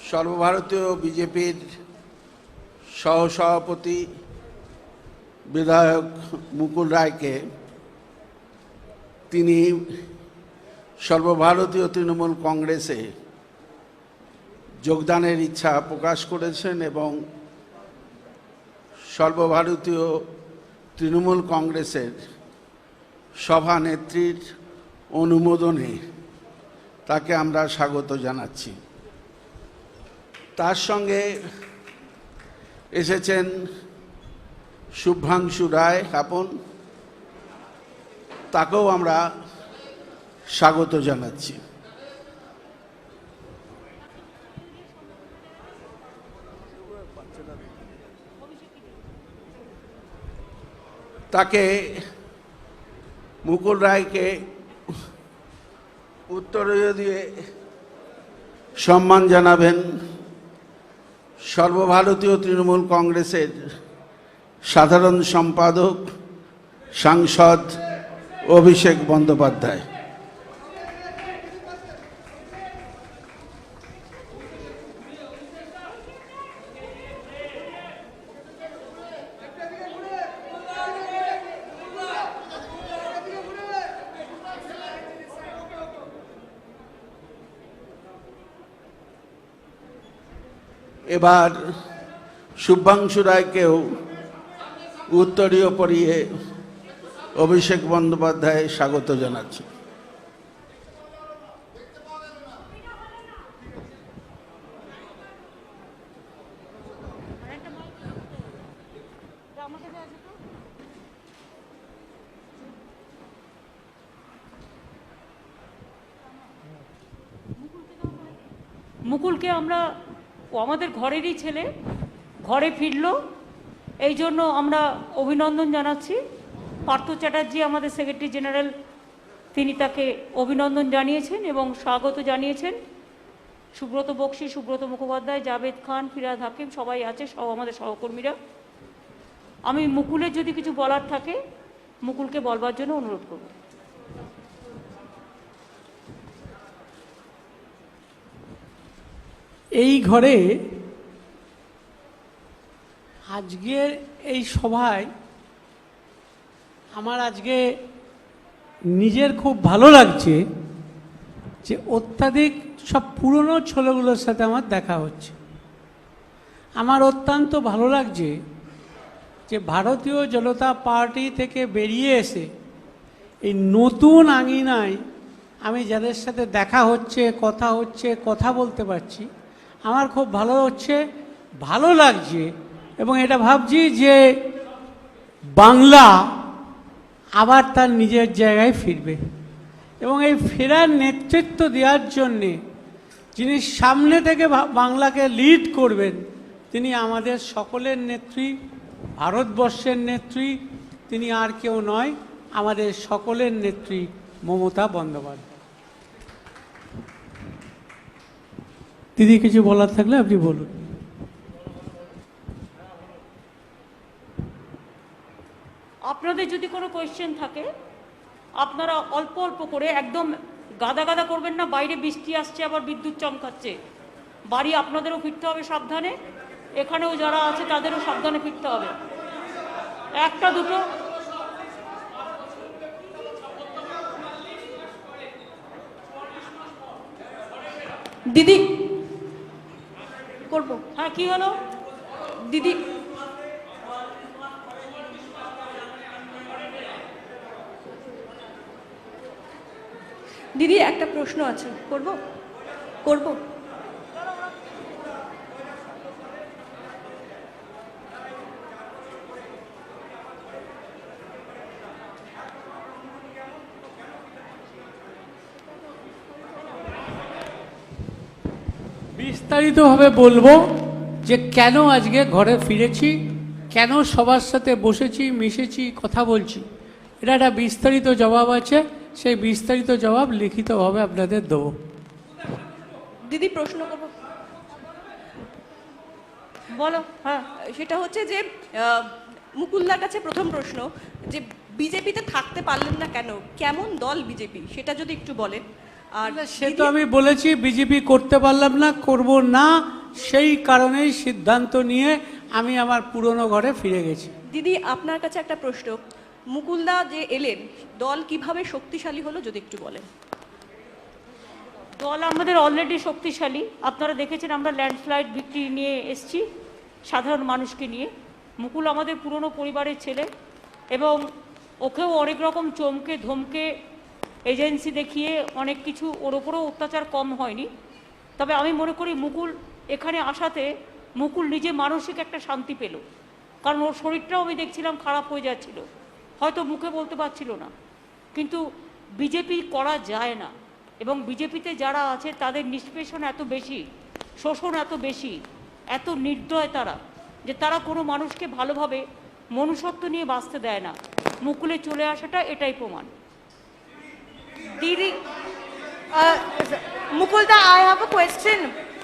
সর্বভারতীয় বিজেপির সহসভাপতি বিধায়ক মুকুল রায়কে তিনি সর্বভারতীয় তৃণমূল কংগ্রেসে যোগদানের ইচ্ছা প্রকাশ করেছেন এবং সর্বভারতীয় তৃণমূল কংগ্রেসের সভানেত্রীর অনুমোদনে তাকে আমরা স্বাগত জানাচ্ছি। তার সঙ্গে এসেছেন শুভ্রাংশু রায় আপন, তাকেও আমরা স্বাগত জানাচ্ছি। তাকে মুকুল রায়কে উত্তরীয় দিয়ে সম্মান জানাবেন সর্বভারতীয় তৃণমূল কংগ্রেসের সাধারণ সম্পাদক সাংসদ অভিষেক বন্দ্যোপাধ্যায়। এবার শুভ্রাংশু রায়কেও উত্তরীয় পরিয়ে অভিষেক বন্দ্যোপাধ্যায় স্বাগত জানাচ্ছে। মুকুলকে আমরা আমাদের ঘরেরই ছেলে, ঘরে ফিরলো, এই জন্য আমরা অভিনন্দন জানাচ্ছি। পার্থ চ্যাটার্জি আমাদের সেক্রেটারি জেনারেল, তিনি তাকে অভিনন্দন জানিয়েছেন এবং স্বাগত জানিয়েছেন। সুব্রত বক্সী, সুব্রত মুখোপাধ্যায়, জাভেদ খান, ফিরাদ হাকিম সবাই আছে, সব আমাদের সহকর্মীরা। আমি মুকুলের যদি কিছু বলার থাকে মুকুলকে বলবার জন্য অনুরোধ করব। এই ঘরে আজকের এই সভায় আমার আজকে নিজের খুব ভালো লাগছে যে অত্যাধিক সব পুরনো ছেলেগুলোর সাথে আমার দেখা হচ্ছে। আমার অত্যন্ত ভালো লাগছে যে ভারতীয় জনতা পার্টি থেকে বেরিয়ে এসে এই নতুন আঙিনায় আমি যাদের সাথে দেখা হচ্ছে, কথা বলতে পারছি, আমার খুব ভালো লাগছে এবং এটা ভাবছি যে বাংলা আবার তার নিজের জায়গায় ফিরবে এবং এই ফেরার নেতৃত্ব দেওয়ার জন্যে যিনি সামনে থেকে বাংলাকে লিড করবেন তিনি আমাদের সকলের নেত্রী, ভারতবর্ষের নেত্রী, তিনি আর কেউ নয়, আমাদের সকলের নেত্রী মমতা বন্দ্যোপাধ্যায়। দিদি কিছু বলার থাকলে আপনি বলুন। আপনাদের যদি কোনো কোয়েশ্চেন থাকে আপনারা অল্প অল্প করে, একদম গাদা গাদা করবেন না। বাইরে বৃষ্টি আসছে, আবার বিদ্যুৎ চমকাচ্ছে, বাড়ি আপনাদেরও ফিরতে হবে সাবধানে, এখানেও যারা আছে তাদেরও সাবধানে ফিরতে হবে। একটা দুটো দিদি করবো। হ্যাঁ, কি হলো দিদি? দিদি একটা প্রশ্ন আছে, করব? বিস্তারিতভাবে বলবো যে কেন আজকে ঘরে ফিরেছি, কেন সবার সাথে বসেছি, মিশেছি, কথা বলছি। এটা একটা বিস্তারিত জবাব আছে, সেই বিস্তারিত জবাব লিখিতভাবে আপনাদের দেবো। দিদি প্রশ্ন করব, বলো। হ্যাঁ, সেটা হচ্ছে যে মুকুলদার কাছে প্রথম প্রশ্ন যে বিজেপিতে থাকতে পারলেন না কেন, কেমন দল বিজেপি, সেটা যদি একটু বলেন। আর সে তো আমি বলেছি বিজেপি করতে পারলাম না, করব না, সেই কারণেই সিদ্ধান্ত নিয়ে আমি আমার পুরনো ঘরে ফিরে গেছি। দিদি আপনার কাছে একটা প্রশ্ন, মুকুলদা যে এলেন, দল কিভাবে শক্তিশালী হলো যদি একটু বলেন। দল আমাদের অলরেডি শক্তিশালী। আপনারা দেখেছেন আমরা ল্যান্ডস্লাইড ভিক্টরি নিয়ে এসেছি সাধারণ মানুষকে নিয়ে। মুকুল আমাদের পুরনো পরিবারের ছেলে এবং ওকেও অনেক রকম চমকে ধমকে এজেন্সি দেখিয়ে অনেক কিছু ওর ওপরেও অত্যাচার কম হয়নি। তবে আমি মনে করি মুকুল এখানে আসাতে মুকুল নিজে মানসিক একটা শান্তি পেল, কারণ ওর শরীরটাও আমি দেখছিলাম খারাপ হয়ে যাচ্ছিল, হয়তো মুখে বলতে পারছিল না। কিন্তু বিজেপি করা যায় না, এবং বিজেপিতে যারা আছে তাদের নিষ্পেষণ এত বেশি, শোষণ এত বেশি, এত নির্দয় তারা, যে তারা কোনো মানুষকে ভালোভাবে মনুষ্যত্ব নিয়ে বাঁচতে দেয় না। মুকুলে চলে আসাটা এটাই প্রমাণ। Didi, Mukulda, I have a question.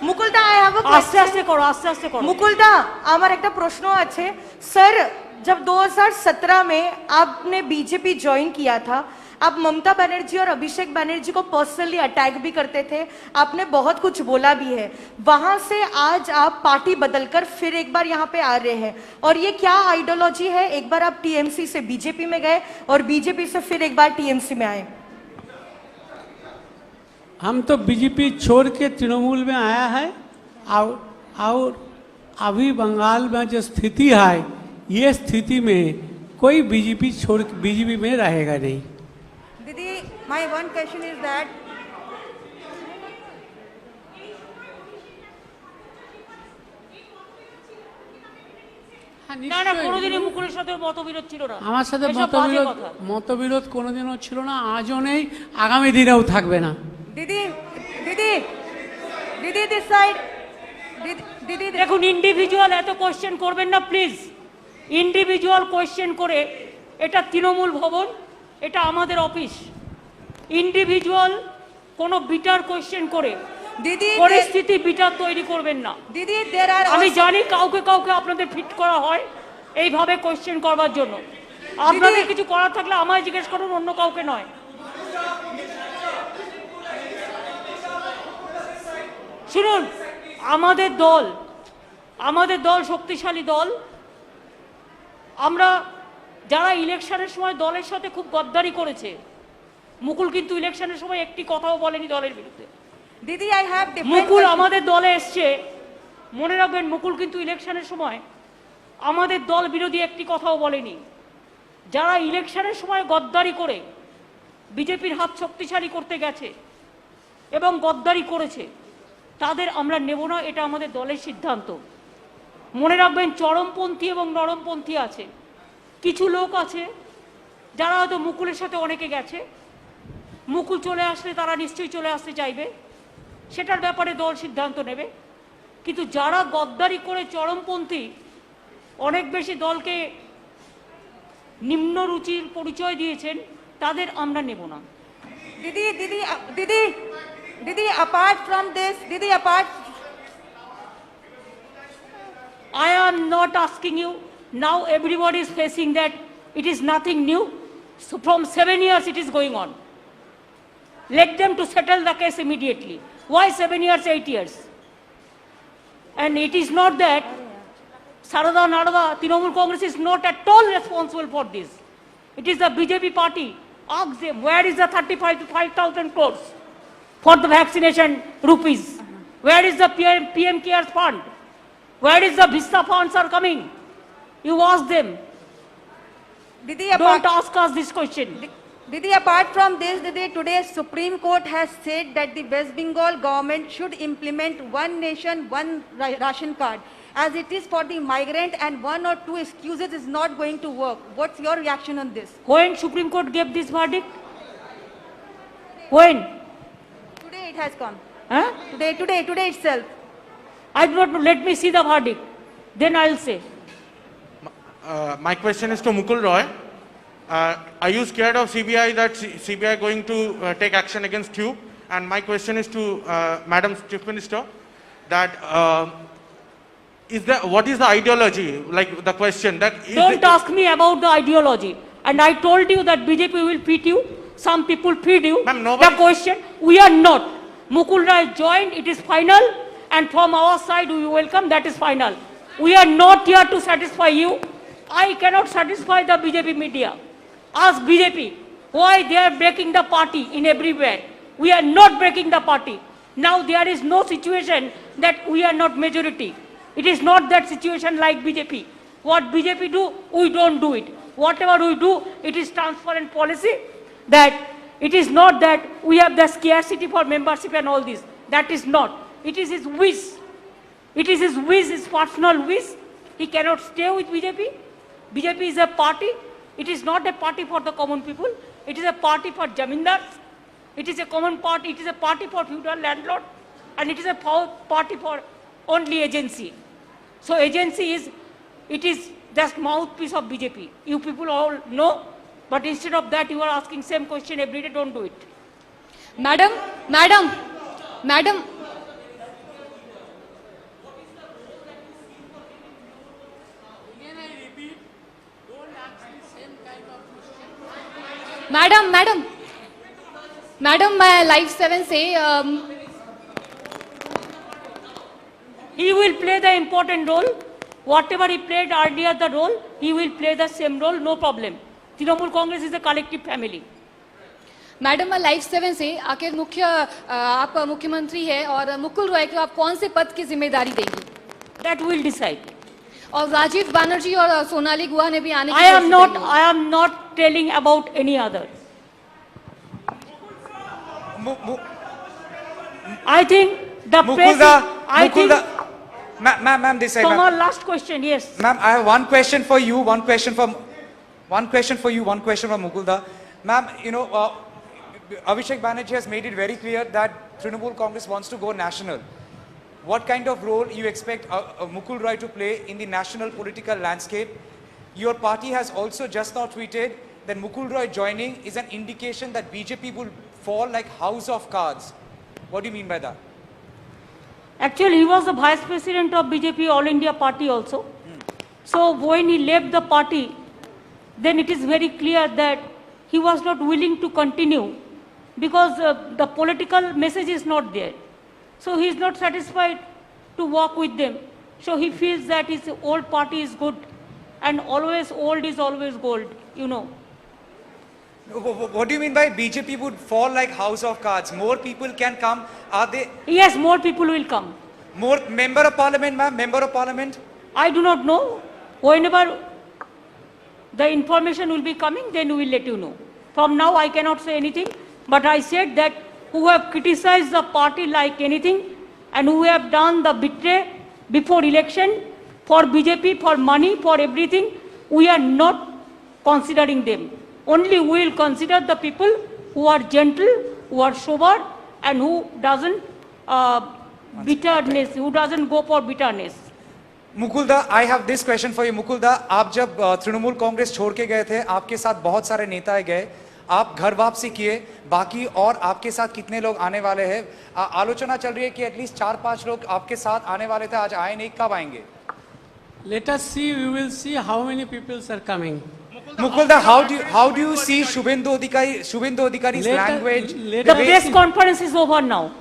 Mukulda, I have a আস্তে question. আস্তে করো, আস্তে আস্তে করো। मुकुलदा আমার একটা प्रश्न আছে सर, जब 2017 में आपने बीजेपी ज्वाइन किया था, आप ममता बनर्जी और अभिषेक बनर्जी को पर्सनली अटैक भी करते थे, आपने बहुत कुछ बोला भी है। वहां से आज आप पार्टी बदलकर फिर एक बार यहाँ पे आ रहे हैं, और ये क्या आइडियोलॉजी है? एक बार आप टीएमसी से बीजेपी में गए और बीजेपी से फिर एक बार टीएमसी में आए। हम तो बीजेपी छोड़ के तृणमूल में आया है, और अभी बंगाल में जो स्थिति है, ये स्थिति में कोई बीजेपी छोड़ बीजेपी में रहेगा नहीं। Didi, my one question is that না না, কোনোদিনই মুকুলের সাথে মতবিরোধ ছিল না। আমার সাথে এসব বাজে মতবিরোধ কথা। মতবিরোধ কোনোদিনও ছিল না, আজও নেই, আগামী দিনেও থাকবে না। Didi, Didi, Didi this side, Didi, দেখুন, ইন্ডিভিজুয়াল এত কোয়েশ্চেন করবেন না প্লিজ। ইন্ডিভিজুয়াল কোয়েশ্চেন করে, এটা তৃণমূল ভবন, এটা আমাদের অফিস। ইন্ডিভিজুয়াল কোনো বিটার কোয়েশ্চেন করে Didi, পরিস্থিতি বিটার তৈরি করবেন না। Didi, there are আমি also, জানি কাউকে কাউকে আপনাদের ফিট করা হয় এইভাবে কোয়েশ্চেন করবার জন্য। আপনাদের কিছু করার থাকলে আমায় জিজ্ঞেস করুন, অন্য কাউকে নয়। শুনুন, আমাদের দল শক্তিশালী দল। আমরা যারা ইলেকশনের সময় দলের সাথে খুব গদ্দারি করেছে, মুকুল কিন্তু ইলেকশনের সময় একটি কথাও বলেনি দলের বিরুদ্ধে। Didi, I have different Mukul questions. আমাদের দলে এসছে, মনে রাখবেন, মুকুল কিন্তু ইলেকশনের সময় আমাদের দল বিরোধী একটি কথাও বলেনি। যারা ইলেকশনের সময় গদ্দারি করে বিজেপির হাত শক্তিশালী করতে গেছে এবং গদ্দারি করেছে, তাদের আমরা নেব না, এটা আমাদের দলের সিদ্ধান্ত। মনে রাখবেন, চরমপন্থী এবং নরমপন্থী আছে। কিছু লোক আছে যারা হয়তো মুকুলের সাথে অনেকে গেছে, মুকুল চলে আসলে তারা নিশ্চয়ই চলে আসতে চাইবে, সেটার ব্যাপারে দল সিদ্ধান্ত নেবে। কিন্তু যারা গদ্দারি করে চরমপন্থী, অনেক বেশি দলকে নিম্ন রুচির পরিচয় দিয়েছেন, তাদের আমরা নেব না। Didi, apart from this, Didi, apart, I am not asking you. Now everybody is facing that it is nothing new. So from 7 years it is going on. Let them to settle the case immediately. Why 7 years, 8 years? And it is not that Sarada Narada, Trinamool Congress is not at all responsible for this. It is the BJP party. Ask them, where is the 35,000 crores for the vaccination rupees? Where is the PM Cares Fund? Where is the Vista funds are coming? You ask them. Didi, Don't ask us this question. Didi, apart from this, Didi, today Supreme Court has said that the West Bengal government should implement one nation, one ration card, as it is for the migrant, and one or two excuses is not going to work. What's your reaction on this? When Supreme Court gave this verdict? When? Today it has come. Huh? Today itself. I do not know. Let me see the verdict. Then I'll say. My question is to Mukul Roy. Are you scared of CBI, that CBI going to take action against you? And my question is to Madam Chief Minister, that what is the ideology? Like the question that is Don't ask me about the ideology. And I told you that BJP will feed you. Some people feed you. Ma'am, nobody- The question, we are not. Mukul Roy joined, it is final. and from our side we welcome, that is final. We are not here to satisfy you. I cannot satisfy the BJP media. Ask BJP why they are breaking the party in everywhere. We are not breaking the party. Now there is no situation that we are not majority. It is not that situation like BJP. What BJP do, we don't do it. Whatever we do, it is transparent policy. That it is not that we have the scarcity for membership and all this. That is not. It is his wish. It is his wish, his personal wish. He cannot stay with BJP. BJP is a party. It is not a party for the common people. It is a party for jamindars. It is a common party. It is a party for feudal landlord. And it is a party for only agency. So agency is, it is just mouthpiece of BJP. You people all know. But instead of that, you are asking same question every day. Don't do it. Madam, मैं live 7 से He will play the important role. Whatever he played earlier the role, he will play the same role, no problem. Trinamool Congress is a collective family. Madam मैं live 7 से आखिर आप मुख्यमंत्री है और मुकुल रॉय को आप कौन से पद की जिम्मेदारी देंगी? That will decide. और राजीव बनर्जी और सोनाली गुहा ने भी आने की I am कोशिश की है। I am not telling about any other. I think the press. I think. Ma'am, this side. Tomorrow last question, yes. Ma'am, I have one question for you, one question for Mukulda. Ma'am, you know, Abhishek Banerjee has made it very clear that Trinamool Congress wants to go national. What kind of role you expect Mukul Roy to play in the national political landscape? Your party has also just now tweeted that Mukul Roy joining is an indication that BJP will fall like house of cards. What do you mean by that? Actually, he was the vice president of BJP All India Party also. So when he left the party, then it is very clear that he was not willing to continue because the political message is not there. So he is not satisfied to work with them. So he feels that his old party is good and always old is always gold, you know. What do you mean by BJP would fall like house of cards? More people can come. Are they Yes, more people will come. more member of parliament, ma'am? Member of parliament? I do not know. Whenever the information will be coming, then we will let you know. From now, I cannot say anything. But I said that who have criticized the party like anything and who have done the betray before election for BJP, for money, for everything, we are not considering them. Only we will consider the people who are gentle, who are sober, and who doesn't bitterness, who doesn't go for bitterness. मुकुलदा, I have this question for you. मुकुलदा, आप जब तृणमूल कांग्रेस छोड़ के गए थे, आपके साथ बहुत सारे नेता गए, आप घर वापसी किए, बाकी और आपके साथ कितने लोग आने वाले हैं? आलोचना चल रही है कि एटलीस्ट 4-5 लोग आपके साथ आने वाले थे, आज आए नहीं, कब आएंगे? Let us see, we will see how many people are coming. Mukulda, how do you see Shubhendu Adhikari's language? The press conference is over now.